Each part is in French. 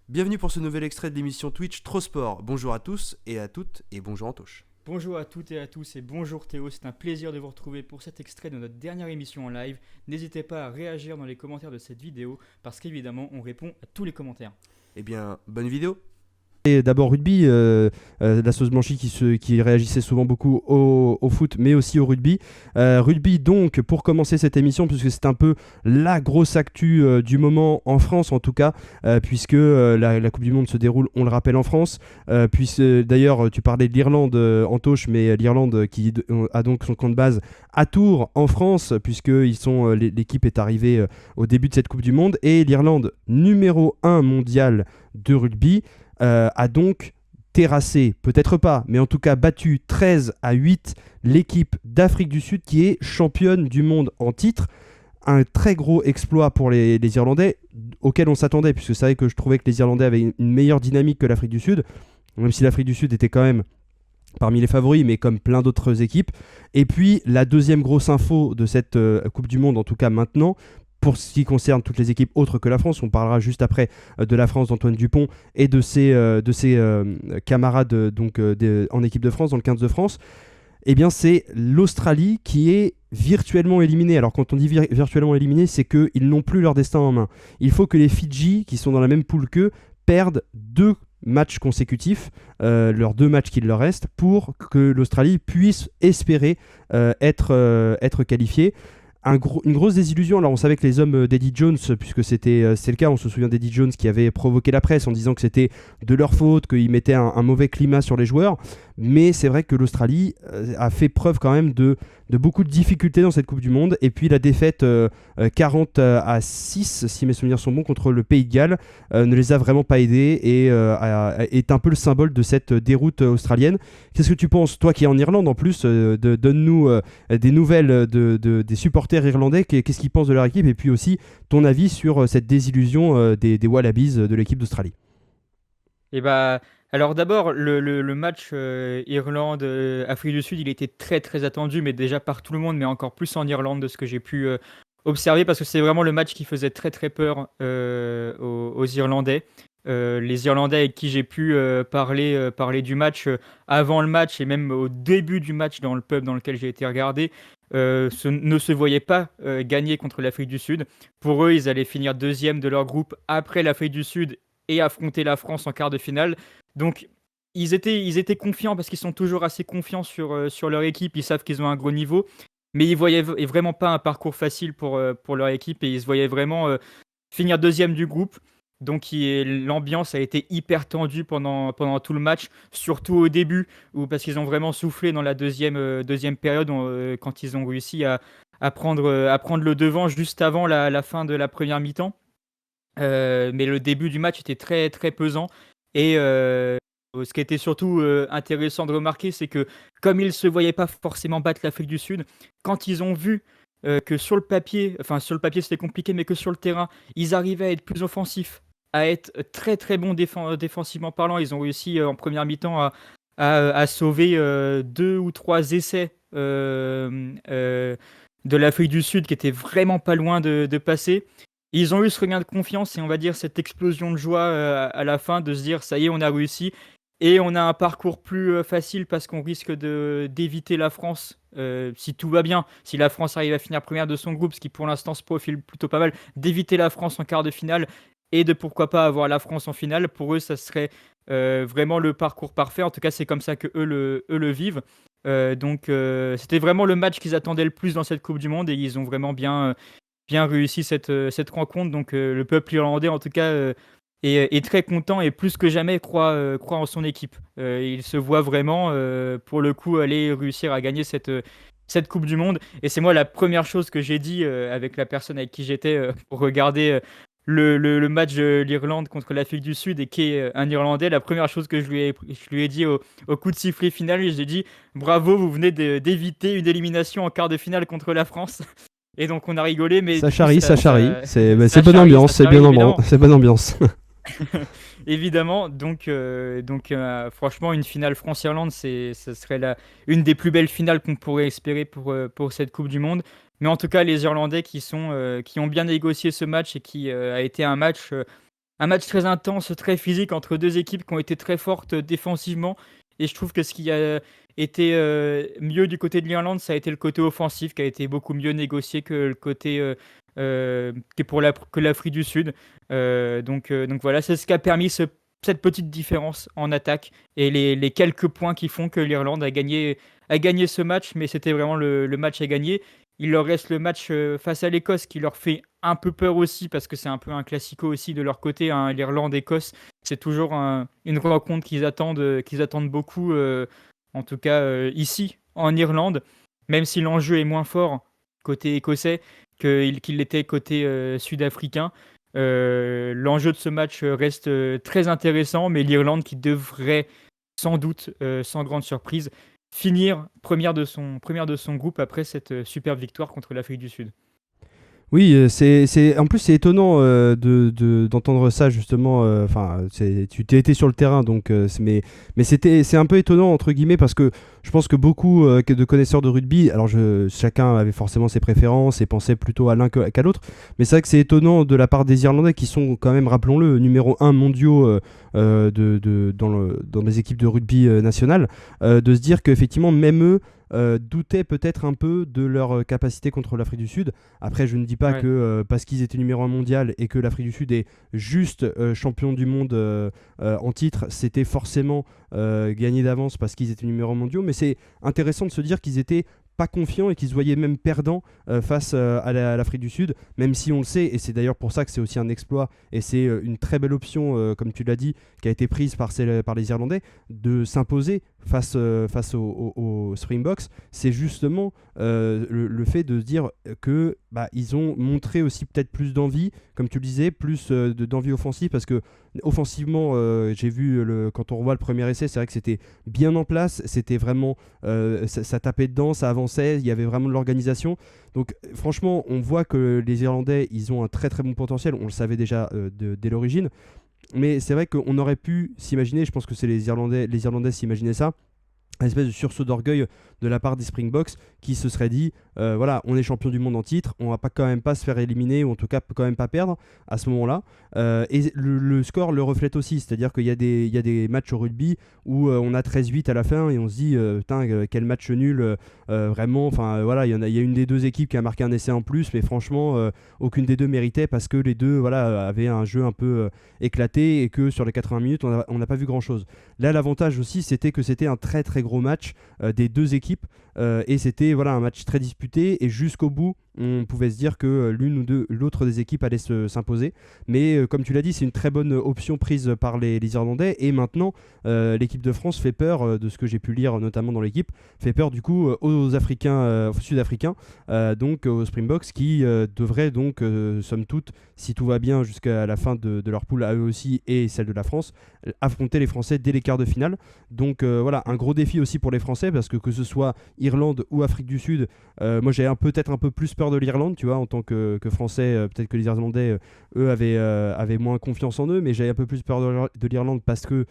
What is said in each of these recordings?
Bienvenue pour ce nouvel extrait de l'émission Twitch Trop Sport. Bonjour à tous et à toutes et bonjour Antoche. Bonjour à toutes et à tous et bonjour Théo, c'est un plaisir de vous retrouver pour cet extrait de notre dernière émission en live. N'hésitez pas à réagir dans les commentaires de cette vidéo parce qu'évidemment on répond à tous les commentaires. Eh bien, bonne vidéo. Et d'abord rugby, la sauce blanchie qui réagissait souvent beaucoup au foot, mais aussi au rugby. Rugby donc, pour commencer cette émission, puisque c'est un peu la grosse actu du moment en France en tout cas, puisque la Coupe du Monde se déroule, on le rappelle, en France. D'ailleurs, tu parlais de l'Irlande, Antoche, mais l'Irlande qui a donc son camp de base à Tours en France, puisque l'équipe est arrivée au début de cette Coupe du Monde. Et l'Irlande, numéro 1 mondial de rugby, a donc terrassé, peut-être pas, mais en tout cas battu 13-8 l'équipe d'Afrique du Sud qui est championne du monde en titre. Un très gros exploit pour les Irlandais, auquel on s'attendait, puisque c'est vrai que je trouvais que les Irlandais avaient une meilleure dynamique que l'Afrique du Sud, même si l'Afrique du Sud était quand même parmi les favoris, mais comme plein d'autres équipes. Et puis la deuxième grosse info de cette Coupe du Monde, en tout cas maintenant, pour ce qui concerne toutes les équipes autres que la France, on parlera juste après de la France d'Antoine Dupont et de ses camarades en équipe de France, dans le 15 de France. Eh bien, c'est l'Australie qui est virtuellement éliminée. Alors, quand on dit virtuellement éliminée, c'est qu'ils n'ont plus leur destin en main. Il faut que les Fidji, qui sont dans la même poule qu'eux, perdent 2 matchs consécutifs, leurs 2 matchs qu'il leur reste, pour que l'Australie puisse espérer être qualifiée. Une grosse désillusion. Alors on savait que les hommes d'Eddie Jones, puisque c'est le cas, on se souvient d'Eddie Jones qui avait provoqué la presse en disant que c'était de leur faute, qu'ils mettaient un mauvais climat sur les joueurs, mais c'est vrai que l'Australie a fait preuve quand même de beaucoup de difficultés dans cette Coupe du Monde. Et puis la défaite 40-6, si mes souvenirs sont bons, contre le Pays de Galles, ne les a vraiment pas aidés et est un peu le symbole de cette déroute australienne. Qu'est-ce que tu penses, toi qui es en Irlande en plus, donne-nous des nouvelles des supporters irlandais, qu'est-ce qu'ils pensent de leur équipe, et puis aussi ton avis sur cette désillusion des Wallabies de l'équipe d'Australie. Et bah, alors d'abord le match Irlande-Afrique du Sud il était très très attendu, mais déjà par tout le monde, mais encore plus en Irlande de ce que j'ai pu observer, parce que c'est vraiment le match qui faisait très très peur aux Irlandais. Les Irlandais avec qui j'ai pu parler du match avant le match et même au début du match dans le pub dans lequel j'ai été regarder, ne se voyaient pas gagner contre l'Afrique du Sud. Pour eux, ils allaient finir deuxième de leur groupe après l'Afrique du Sud et affronter la France en quart de finale. Donc, ils étaient confiants parce qu'ils sont toujours assez confiants sur leur équipe. Ils savent qu'ils ont un gros niveau, mais ils voyaient vraiment pas un parcours facile pour leur équipe et ils se voyaient vraiment finir deuxième du groupe. Donc l'ambiance a été hyper tendue pendant tout le match, surtout au début, parce qu'ils ont vraiment soufflé dans la deuxième période quand ils ont réussi à prendre le devant juste avant la fin de la première mi-temps. Mais le début du match était très très pesant. Et ce qui était surtout intéressant de remarquer, c'est que comme ils ne se voyaient pas forcément battre l'Afrique du Sud, quand ils ont vu que sur le papier c'était compliqué, mais que sur le terrain, ils arrivaient à être plus offensifs, à être très très bons défensivement parlant. Ils ont réussi en première mi-temps à sauver 2 ou 3 essais de l'Afrique du Sud qui étaient vraiment pas loin de passer. Ils ont eu ce regain de confiance et on va dire cette explosion de joie à la fin, de se dire ça y est, on a réussi et on a un parcours plus facile parce qu'on risque d'éviter la France si tout va bien, si la France arrive à finir première de son groupe, ce qui pour l'instant se profile plutôt pas mal, d'éviter la France en quart de finale et de pourquoi pas avoir la France en finale. Pour eux, ça serait vraiment le parcours parfait. En tout cas, c'est comme ça que eux le vivent. Donc, c'était vraiment le match qu'ils attendaient le plus dans cette Coupe du Monde et ils ont vraiment bien réussi cette rencontre. Donc le peuple irlandais, en tout cas, est très content et plus que jamais croit en son équipe. Il se voit vraiment, pour le coup, aller réussir à gagner cette Coupe du Monde. Et c'est moi la première chose que j'ai dit avec la personne avec qui j'étais pour regarder le match de l'Irlande contre l'Afrique du Sud et qui est un Irlandais. La première chose que je lui ai dit au coup de sifflet final, j'ai dit bravo, vous venez d'éviter une élimination en quart de finale contre la France. Et donc on a rigolé, mais Ça du coup, charrie, ça charrie. C'est ça bonne charrie, ambiance, ça charrie, évidemment. c'est bonne ambiance. Évidemment, donc franchement, une finale France-Irlande, ce serait une des plus belles finales qu'on pourrait espérer pour cette Coupe du Monde. Mais en tout cas, les Irlandais qui ont bien négocié ce match et qui a été un match un match très intense, très physique entre deux équipes qui ont été très fortes défensivement. Et je trouve que ce qui a été mieux du côté de l'Irlande, ça a été le côté offensif qui a été beaucoup mieux négocié que le côté que l'Afrique du Sud. Donc voilà, c'est ce qui a permis cette petite différence en attaque et les quelques points qui font que l'Irlande a gagné ce match, mais c'était vraiment le match à gagner. Il leur reste le match face à l'Écosse qui leur fait un peu peur aussi parce que c'est un peu un classico aussi de leur côté, hein, l'Irlande-Écosse. C'est toujours une rencontre qu'ils attendent beaucoup, en tout cas ici en Irlande, même si l'enjeu est moins fort côté écossais qu'il l'était côté sud-africain. L'enjeu de ce match reste très intéressant, mais l'Irlande qui devrait sans doute, sans grande surprise, finir première de son groupe après cette superbe victoire contre l'Afrique du Sud. Oui, en plus c'est étonnant d'entendre ça justement. Enfin, tu t'es été sur le terrain, donc mais c'est un peu étonnant entre guillemets parce que je pense que beaucoup de connaisseurs de rugby, alors chacun avait forcément ses préférences et pensait plutôt à l'un qu'à l'autre, mais c'est vrai que c'est étonnant de la part des Irlandais qui sont quand même, rappelons-le, numéro 1 mondiaux dans les équipes de rugby nationales, de se dire qu'effectivement même eux doutaient peut-être un peu de leur capacité contre l'Afrique du Sud. Après, je ne dis pas Ouais. que parce qu'ils étaient numéro 1 mondial et que l'Afrique du Sud est juste champion du monde en titre, c'était forcément gagné d'avance parce qu'ils étaient numéro 1 mondiaux. Mais c'est intéressant de se dire qu'ils étaient pas confiants et qu'ils se voyaient même perdants face à l'Afrique du Sud, même si on le sait, et c'est d'ailleurs pour ça que c'est aussi un exploit, et c'est une très belle option, comme tu l'as dit, qui a été prise par les Irlandais, de s'imposer face aux Springboks. C'est justement le fait de se dire que ils ont montré aussi peut-être plus d'envie, comme tu le disais, plus d'envie offensive, parce que offensivement, j'ai vu quand on revoit le premier essai, c'est vrai que c'était bien en place, c'était vraiment ça tapait dedans, ça avançait, il y avait vraiment de l'organisation. Donc franchement, on voit que les Irlandais, ils ont un très très bon potentiel, on le savait déjà dès l'origine. Mais c'est vrai qu'on aurait pu s'imaginer, je pense que c'est les Irlandais s'imaginaient ça, une espèce de sursaut d'orgueil de la part des Springboks qui se serait dit voilà, on est champion du monde en titre, on va pas quand même pas se faire éliminer, ou en tout cas quand même pas perdre à ce moment-là. Et le score le reflète aussi, c'est-à-dire qu'il y a des matchs au rugby où on a 13-8 à la fin et on se dit putain, quel match nul, vraiment. Enfin voilà, il y a une des deux équipes qui a marqué un essai en plus, mais franchement aucune des deux méritait parce que les deux voilà, avaient un jeu un peu éclaté et que sur les 80 minutes on n'a pas vu grand-chose. Là, l'avantage aussi, c'était que c'était un très très gros match des deux équipes et c'était voilà, un match très disputé et jusqu'au bout on pouvait se dire que l'une ou l'autre des équipes allait s'imposer. Mais comme tu l'as dit, c'est une très bonne option prise par les Irlandais. Et maintenant, l'équipe de France fait peur, de ce que j'ai pu lire notamment dans l'équipe, fait peur du coup aux Africains, aux Sud-Africains, donc aux Springboks, qui devraient donc, somme toute, si tout va bien jusqu'à la fin de leur poule à eux aussi et celle de la France, affronter les Français dès les quarts de finale. Donc voilà, un gros défi aussi pour les Français, parce que ce soit Irlande ou Afrique du Sud, moi j'ai peut-être un peu plus peur de l'Irlande, tu vois, en tant que Français. Peut-être que les Irlandais, eux, avaient moins confiance en eux, mais j'avais un peu plus peur de l'Irlande parce que,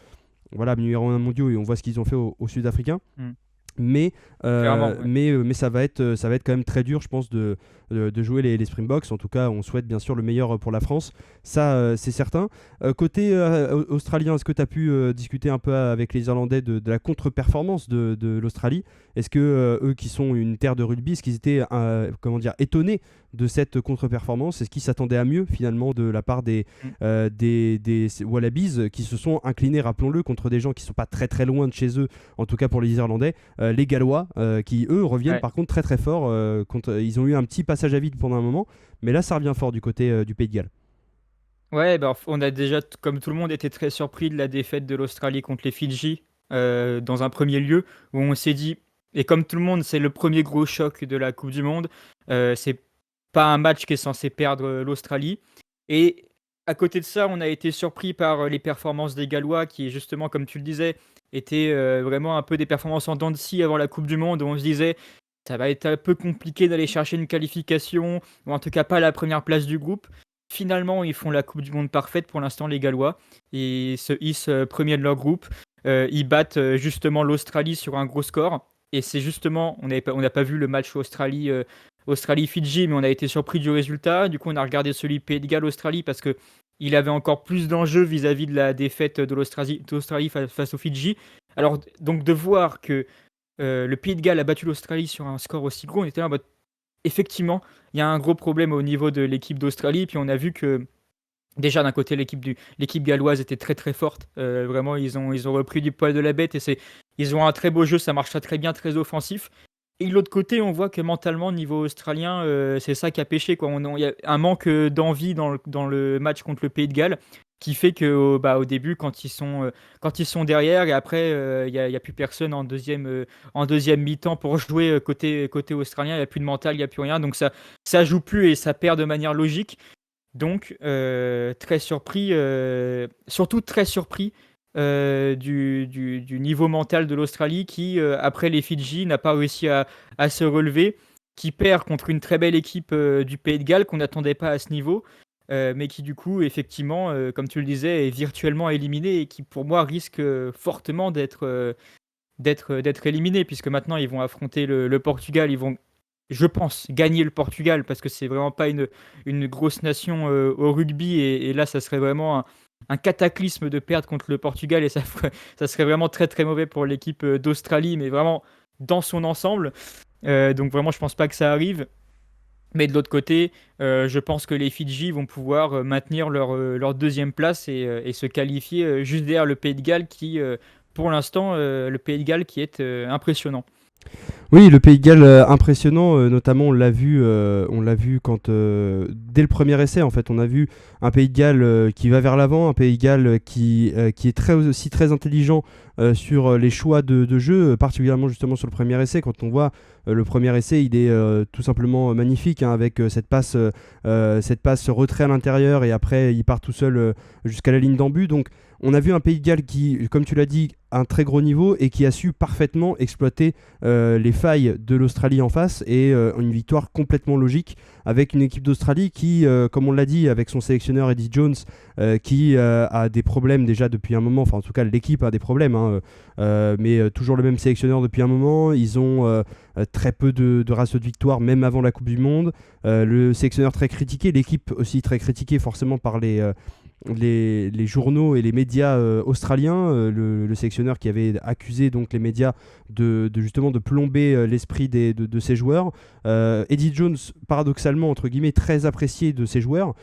voilà, numéro 1 mondiaux et on voit ce qu'ils ont fait aux Sud-Africains. Mm. Mais, Clairement, ouais. mais ça va être quand même très dur, je pense, de jouer les Springboks. En tout cas, on souhaite bien sûr le meilleur pour la France. Ça, c'est certain. Côté australien, est-ce que tu as pu discuter un peu avec les Irlandais de la contre-performance de l'Australie? Est-ce que eux qui sont une terre de rugby, est-ce qu'ils étaient comment dire, étonnés de cette contre-performance? Est-ce qu'ils s'attendaient à mieux finalement de la part des Wallabies qui se sont inclinés, rappelons-le, contre des gens qui ne sont pas très très loin de chez eux, en tout cas pour les Irlandais, les Gallois, qui eux reviennent Ouais. par contre très très fort. Ils ont eu un petit passage à vide pendant un moment, mais là ça revient fort du côté du Pays de Galles. Ouais, bah, on a déjà, comme tout le monde, été très surpris de la défaite de l'Australie contre les Fidji, dans un premier lieu, où on s'est dit, et comme tout le monde, c'est le premier gros choc de la Coupe du Monde, c'est pas un match qui est censé perdre l'Australie. Et à côté de ça, on a été surpris par les performances des Gallois, qui, justement, comme tu le disais, étaient vraiment un peu des performances en dents de scie avant la Coupe du Monde, où on se disait, ça va être un peu compliqué d'aller chercher une qualification, ou en tout cas pas la première place du groupe. Finalement, ils font la Coupe du Monde parfaite pour l'instant, les Gallois. Ils se hissent premiers de leur groupe. Ils battent justement l'Australie sur un gros score. Et c'est justement, on n'a pas vu le match Australie-Fidji, mais on a été surpris du résultat. Du coup, on a regardé celui Pays de Galles-Australie parce que il avait encore plus d'enjeux vis-à-vis de la défaite de l'Australie face aux Fidji. Alors, donc, de voir que le Pays de Galles a battu l'Australie sur un score aussi gros, on était là en mode, effectivement, il y a un gros problème au niveau de l'équipe d'Australie. Puis on a vu que, déjà, d'un côté, l'équipe galloise était très très forte. Vraiment, ils ont repris du poil de la bête et ils ont un très beau jeu, ça marche très bien, très offensif. Et de l'autre côté, on voit que mentalement, niveau australien, c'est ça qui a pêché, quoi. Il y a un manque d'envie dans le match contre le Pays de Galles qui fait que au début, quand ils sont derrière et après, il y a plus personne en deuxième mi-temps pour jouer côté australien. Il n'y a plus de mental, il n'y a plus rien. Donc ça joue plus et ça perd de manière logique. Donc, très surpris, surtout très surpris du niveau mental de l'Australie qui, après les Fidji, n'a pas réussi à se relever, qui perd contre une très belle équipe du Pays de Galles qu'on n'attendait pas à ce niveau, mais qui du coup, effectivement, comme tu le disais, est virtuellement éliminé et qui, pour moi, risque fortement d'être éliminé, puisque maintenant, ils vont affronter le Portugal, ils vont, je pense, gagner le Portugal, parce que c'est vraiment pas une grosse nation au rugby, et là, ça serait vraiment un cataclysme de perdre contre le Portugal, et ça serait vraiment très très mauvais pour l'équipe d'Australie, mais vraiment dans son ensemble. Donc vraiment, je pense pas que ça arrive. Mais de l'autre côté, je pense que les Fidji vont pouvoir maintenir leur deuxième place et se qualifier juste derrière le Pays de Galles qui, pour l'instant, le Pays de Galles qui est impressionnant. Oui, le Pays de Galles impressionnant, notamment on l'a vu quand dès le premier essai en fait, on a vu un Pays de Galles qui va vers l'avant, un Pays de Galles qui est aussi très intelligent sur les choix de jeu, particulièrement justement sur le premier essai. Quand on voit le premier essai, il est tout simplement magnifique, hein, avec cette passe retrait à l'intérieur et après il part tout seul jusqu'à la ligne d'en but. Donc on a vu un Pays de Galles qui, comme tu l'as dit, a un très gros niveau et qui a su parfaitement exploiter les failles de l'Australie en face, et une victoire complètement logique avec une équipe d'Australie qui, comme on l'a dit, avec son sélectionneur Eddie Jones, qui a des problèmes déjà depuis un moment, enfin en tout cas l'équipe a des problèmes, hein, mais toujours le même sélectionneur depuis un moment. Ils ont très peu de ratio de victoire même avant la Coupe du Monde, le sélectionneur très critiqué, l'équipe aussi très critiquée forcément par les journaux et les médias australiens, le sélectionneur qui avait accusé donc les médias justement de plomber l'esprit de ses joueurs. Eddie Jones, paradoxalement entre guillemets, très apprécié de ses joueurs,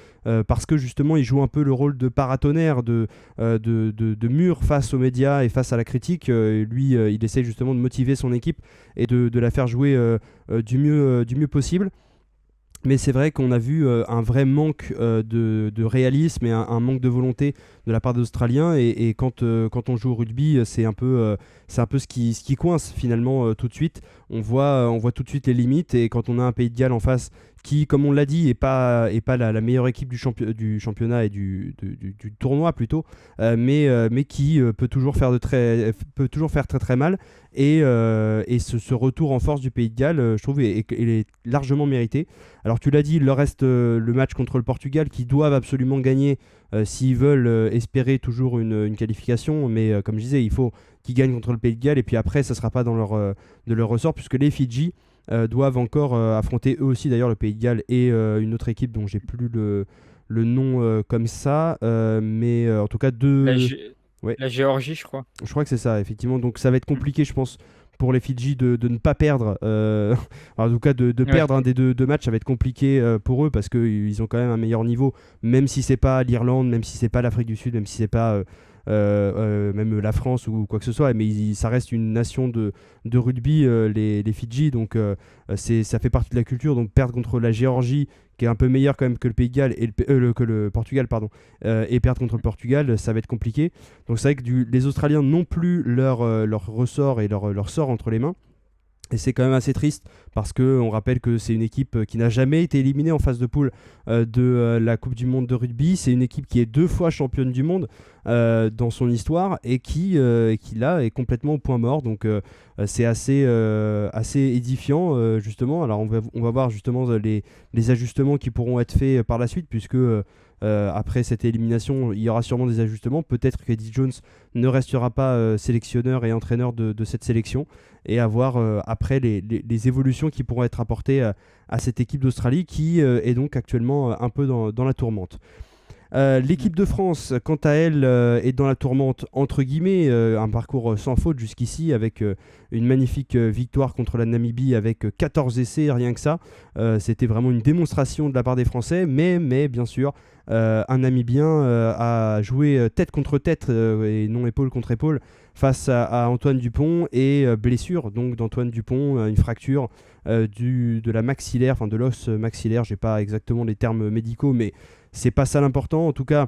parce que justement il joue un peu le rôle de paratonnerre, de mur face aux médias et face à la critique. Lui, il essaie justement de motiver son équipe et de la faire jouer du mieux possible. Mais c'est vrai qu'on a vu un vrai manque de réalisme et un manque de volonté de la part des Australiens. Et quand on joue au rugby, c'est un peu ce qui coince finalement tout de suite. On voit tout de suite les limites. Et quand on a un Pays de Galles en face qui, comme on l'a dit, n'est pas la meilleure équipe du championnat et du tournoi plutôt, mais qui peut toujours faire très très mal. Et ce retour en force du Pays de Galles, je trouve, est largement mérité. Alors tu l'as dit, il leur reste le match contre le Portugal qu'ils doivent absolument gagner s'ils veulent espérer toujours une qualification. Mais comme je disais, il faut qu'ils gagnent contre le Pays de Galles, et puis après, ça ne sera pas de leur ressort, puisque les Fidji doivent encore affronter eux aussi d'ailleurs le Pays de Galles et une autre équipe dont j'ai plus le nom comme ça, mais en tout cas deux... Ouais. La Géorgie, je crois. Je crois que c'est ça, effectivement. Donc ça va être compliqué, je pense, pour les Fidji de ne pas perdre. En tout cas, de perdre un des deux matchs, ça va être compliqué pour eux, parce qu'ils ont quand même un meilleur niveau, même si c'est pas l'Irlande, même si c'est pas l'Afrique du Sud, même si c'est pas même la France ou quoi que ce soit. Mais ça reste une nation de rugby, les Fidji. Donc ça fait partie de la culture. Donc perdre contre la Géorgie, qui est un peu meilleur quand même que le Pays de Galles que le Portugal, et perdre contre le Portugal, ça va être compliqué. Donc c'est vrai que les Australiens n'ont plus leur ressort et leur sort entre les mains. Et c'est quand même assez triste, parce qu'on rappelle que c'est une équipe qui n'a jamais été éliminée en phase de poule de la Coupe du Monde de rugby. C'est une équipe qui est 2 fois championne du monde dans son histoire, et qui là est complètement au point mort. Donc c'est assez édifiant justement. Alors on va voir justement les ajustements qui pourront être faits par la suite, puisque après cette élimination, il y aura sûrement des ajustements. Peut-être qu'Eddie Jones ne restera pas sélectionneur et entraîneur de cette sélection, et à voir après les évolutions qui pourront être apportées à cette équipe d'Australie qui est donc actuellement un peu dans la tourmente. L'équipe de France, quant à elle, est dans la tourmente entre guillemets, un parcours sans faute jusqu'ici avec une magnifique victoire contre la Namibie avec 14 essais, rien que ça. C'était vraiment une démonstration de la part des Français, mais bien sûr, un Namibien a joué tête contre tête et non épaule contre épaule face à Antoine Dupont et blessure donc d'Antoine Dupont, une fracture de la maxillaire, enfin de l'os maxillaire, j'ai pas exactement les termes médicaux, mais c'est pas ça l'important. En tout cas,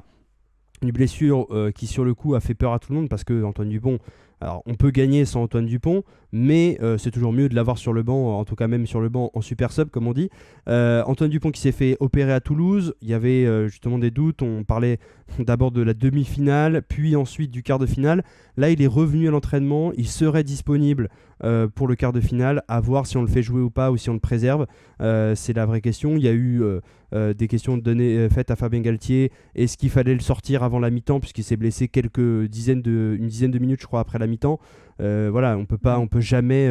une blessure qui sur le coup a fait peur à tout le monde parce que Antoine Dupont, alors on peut gagner sans Antoine Dupont, mais c'est toujours mieux de l'avoir sur le banc, en tout cas même sur le banc en super sub comme on dit. Antoine Dupont qui s'est fait opérer à Toulouse, il y avait justement des doutes, on parlait d'abord de la demi-finale, puis ensuite du quart de finale. Là il est revenu à l'entraînement, il serait disponible pour le quart de finale, à voir si on le fait jouer ou pas ou si on le préserve. C'est la vraie question. Il y a eu des questions faites à Fabien Galtier. Est-ce qu'il fallait le sortir avant la mi-temps puisqu'il s'est blessé une dizaine de minutes je crois après la mi-temps. Voilà, on peut jamais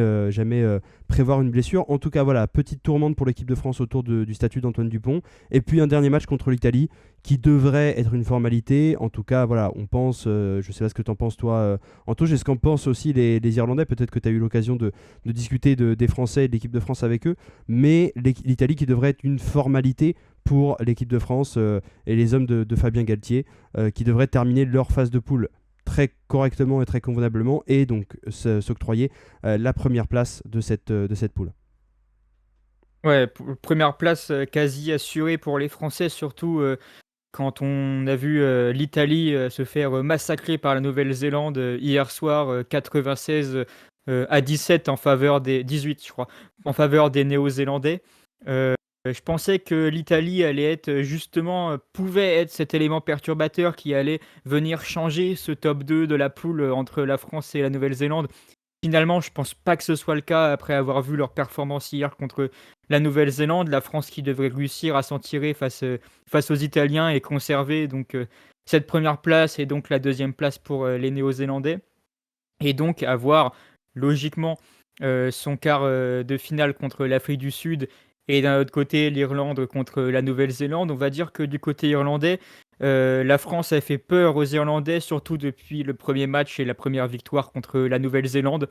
prévoir une blessure. En tout cas, voilà, petite tourmente pour l'équipe de France autour du statut d'Antoine Dupont. Et puis un dernier match contre l'Italie qui devrait être une formalité. En tout cas, voilà, on pense, je sais pas ce que tu en penses toi, Anto, c'est ce qu'en pensent aussi les Irlandais. Peut-être que tu as eu l'occasion de discuter des Français et de l'équipe de France avec eux. Mais l'Italie qui devrait être une formalité pour l'équipe de France et les hommes de Fabien Galtier qui devraient terminer leur phase de poule très correctement et très convenablement et donc s'octroyer la première place de cette poule. Ouais, première place quasi assurée pour les Français, surtout quand on a vu l'Italie se faire massacrer par la Nouvelle-Zélande hier soir, 96 à 17 en faveur des 18, je crois, en faveur des Néo-Zélandais. Je pensais que l'Italie allait être pouvait être cet élément perturbateur qui allait venir changer ce top 2 de la poule entre la France et la Nouvelle-Zélande. Finalement, je pense pas que ce soit le cas après avoir vu leur performance hier contre la Nouvelle-Zélande. La France qui devrait réussir à s'en tirer face aux Italiens et conserver donc cette première place et donc la deuxième place pour les Néo-Zélandais. Et donc avoir logiquement son quart de finale contre l'Afrique du Sud et d'un autre côté l'Irlande contre la Nouvelle-Zélande. On va dire que du côté irlandais, la France a fait peur aux Irlandais, surtout depuis le premier match et la première victoire contre la Nouvelle-Zélande,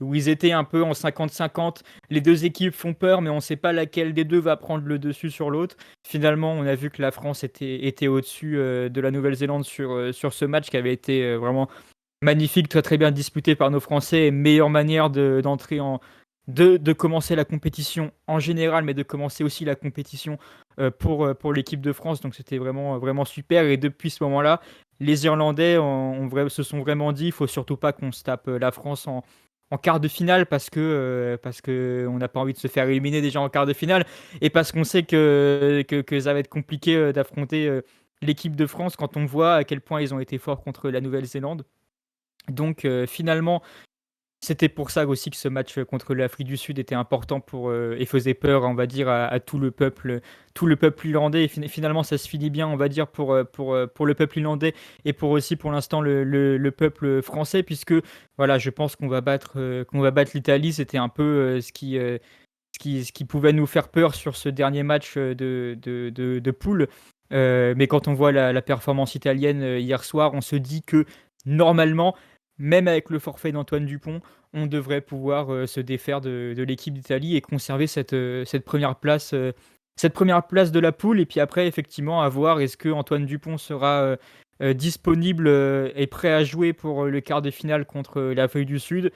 où ils étaient un peu en 50-50. Les deux équipes font peur, mais on ne sait pas laquelle des deux va prendre le dessus sur l'autre. Finalement, on a vu que la France était au-dessus de la Nouvelle-Zélande sur ce match qui avait été vraiment magnifique, très très bien disputé par nos Français, et meilleure manière d'entrer de commencer la compétition en général, mais de commencer aussi la compétition pour l'équipe de France. Donc c'était vraiment, vraiment super. Et depuis ce moment-là, les Irlandais se sont vraiment dit, il faut surtout pas qu'on se tape la France en quart de finale parce que on n'a pas envie de se faire éliminer déjà en quart de finale et parce qu'on sait que ça va être compliqué d'affronter l'équipe de France quand on voit à quel point ils ont été forts contre la Nouvelle-Zélande. Donc finalement, c'était pour ça aussi que ce match contre l'Afrique du Sud était important et faisait peur, on va dire, à tout le peuple irlandais. Et finalement, ça se finit bien, on va dire, pour le peuple irlandais et pour l'instant le peuple français, puisque voilà, je pense qu'on va battre l'Italie. C'était un peu ce qui pouvait nous faire peur sur ce dernier match de poule. Mais quand on voit la performance italienne hier soir, on se dit que normalement, même avec le forfait d'Antoine Dupont, on devrait pouvoir se défaire de l'équipe d'Italie et conserver cette première place de la poule. Et puis après, effectivement, à voir est-ce que Antoine Dupont sera disponible et prêt à jouer pour le quart de finale contre l'Afrique du Sud.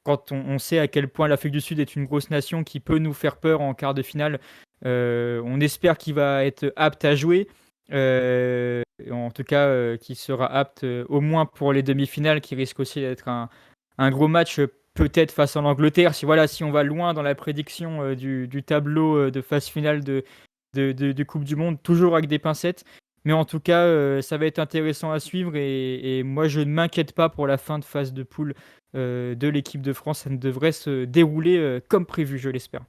Quand on sait à quel point l'Afrique du Sud est une grosse nation qui peut nous faire peur en quart de finale, on espère qu'il va être apte à jouer. En tout cas, qui sera apte au moins pour les demi-finales, qui risque aussi d'être un gros match, peut-être face à l'Angleterre. Si on va loin dans la prédiction du tableau de phase finale de Coupe du Monde, toujours avec des pincettes. Mais en tout cas, ça va être intéressant à suivre et moi, je ne m'inquiète pas pour la fin de phase de poule de l'équipe de France. Ça ne devrait se dérouler comme prévu, je l'espère.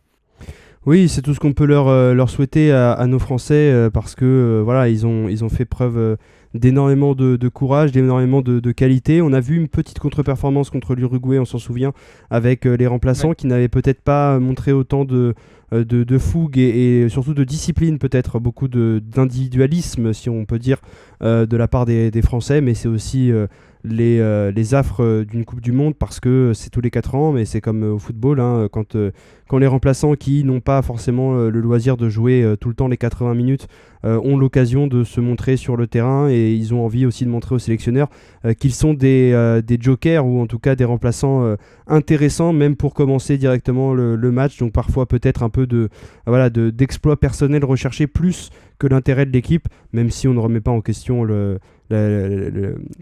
Oui, c'est tout ce qu'on peut leur souhaiter à nos Français parce que voilà, ils ont fait preuve d'énormément de courage, d'énormément de qualité. On a vu une petite contre-performance contre l'Uruguay, on s'en souvient, avec les remplaçants Ouais. qui n'avaient peut-être pas montré autant de fougue et surtout de discipline, peut-être beaucoup d'individualisme, si on peut dire, de la part des Français, mais c'est aussi les affres d'une Coupe du Monde parce que c'est tous les 4 ans, mais c'est comme au football, hein, quand les remplaçants qui n'ont pas forcément le loisir de jouer tout le temps les 80 minutes ont l'occasion de se montrer sur le terrain et ils ont envie aussi de montrer aux sélectionneurs qu'ils sont des jokers ou en tout cas des remplaçants intéressants même pour commencer directement le match. Donc parfois peut-être un peu d'exploit personnel recherché plus que l'intérêt de l'équipe, même si on ne remet pas en question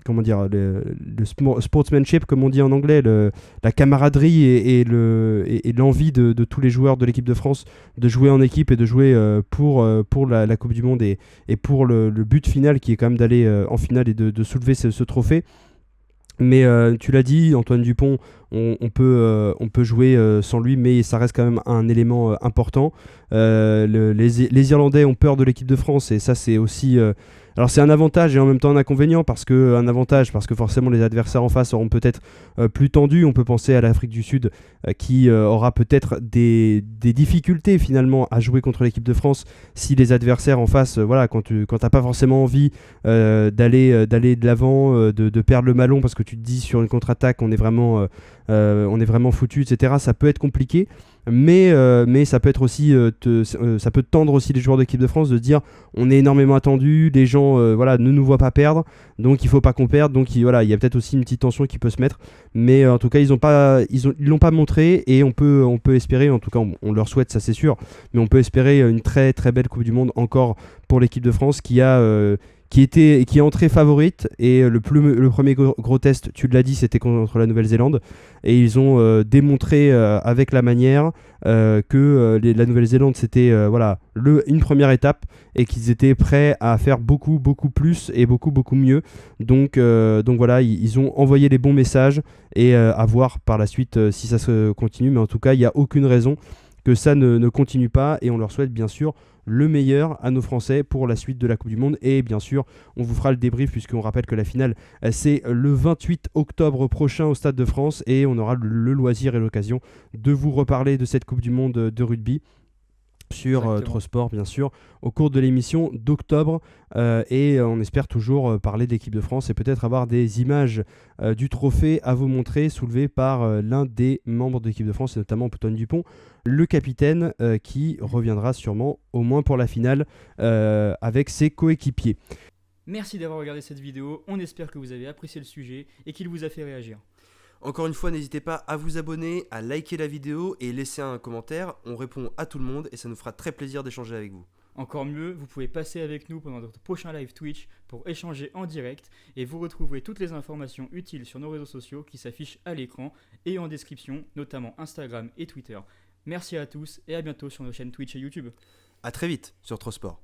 comment dire, le sportsmanship, comme on dit en anglais, la camaraderie et l'envie de tous les joueurs de l'équipe de France de jouer en équipe et de jouer pour la Coupe du Monde et pour le but final qui est quand même d'aller en finale et de soulever ce trophée. Mais tu l'as dit, Antoine Dupont, on peut jouer sans lui, mais ça reste quand même un élément important. Les Irlandais ont peur de l'équipe de France et ça c'est aussi... alors c'est un avantage et en même temps un inconvénient parce que forcément les adversaires en face seront peut-être plus tendus. On peut penser à l'Afrique du Sud qui aura peut-être des difficultés finalement à jouer contre l'équipe de France si les adversaires en face, voilà, quand t'as pas forcément envie d'aller de l'avant, de perdre le ballon parce que tu te dis sur une contre-attaque on est vraiment foutu, etc. Ça peut être compliqué. Mais ça peut être aussi ça peut tendre aussi les joueurs d'équipe de France de dire on est énormément attendu, les gens ne nous voient pas perdre, donc il faut pas qu'on perde, donc il y a peut-être aussi une petite tension qui peut se mettre, mais en tout cas ils l'ont pas montré et on peut espérer, en tout cas on leur souhaite, ça c'est sûr, mais on peut espérer une très très belle Coupe du Monde encore pour l'équipe de France qui est entrée favorite et le premier gros test, tu l'as dit, c'était contre la Nouvelle-Zélande et ils ont démontré avec la manière que la Nouvelle-Zélande c'était une première étape et qu'ils étaient prêts à faire beaucoup beaucoup plus et beaucoup beaucoup mieux. Donc voilà, ils ont envoyé les bons messages et à voir par la suite si ça se continue, mais en tout cas il n'y a aucune raison que ça ne continue pas et on leur souhaite bien sûr le meilleur à nos Français pour la suite de la Coupe du Monde et bien sûr on vous fera le débrief puisqu'on rappelle que la finale c'est le 28 octobre prochain au Stade de France et on aura le loisir et l'occasion de vous reparler de cette Coupe du Monde de rugby sur Trosport bien sûr au cours de l'émission d'octobre et on espère toujours parler de l'équipe de France et peut-être avoir des images du trophée à vous montrer soulevé par l'un des membres de l'équipe de France et notamment Antoine Dupont, le capitaine qui reviendra sûrement au moins pour la finale avec ses coéquipiers. Merci d'avoir regardé cette vidéo, on espère que vous avez apprécié le sujet et qu'il vous a fait réagir. Encore une fois, n'hésitez pas à vous abonner, à liker la vidéo et laisser un commentaire. On répond à tout le monde et ça nous fera très plaisir d'échanger avec vous. Encore mieux, vous pouvez passer avec nous pendant notre prochain live Twitch pour échanger en direct et vous retrouverez toutes les informations utiles sur nos réseaux sociaux qui s'affichent à l'écran et en description, notamment Instagram et Twitter. Merci à tous et à bientôt sur nos chaînes Twitch et YouTube. A très vite sur Trosport.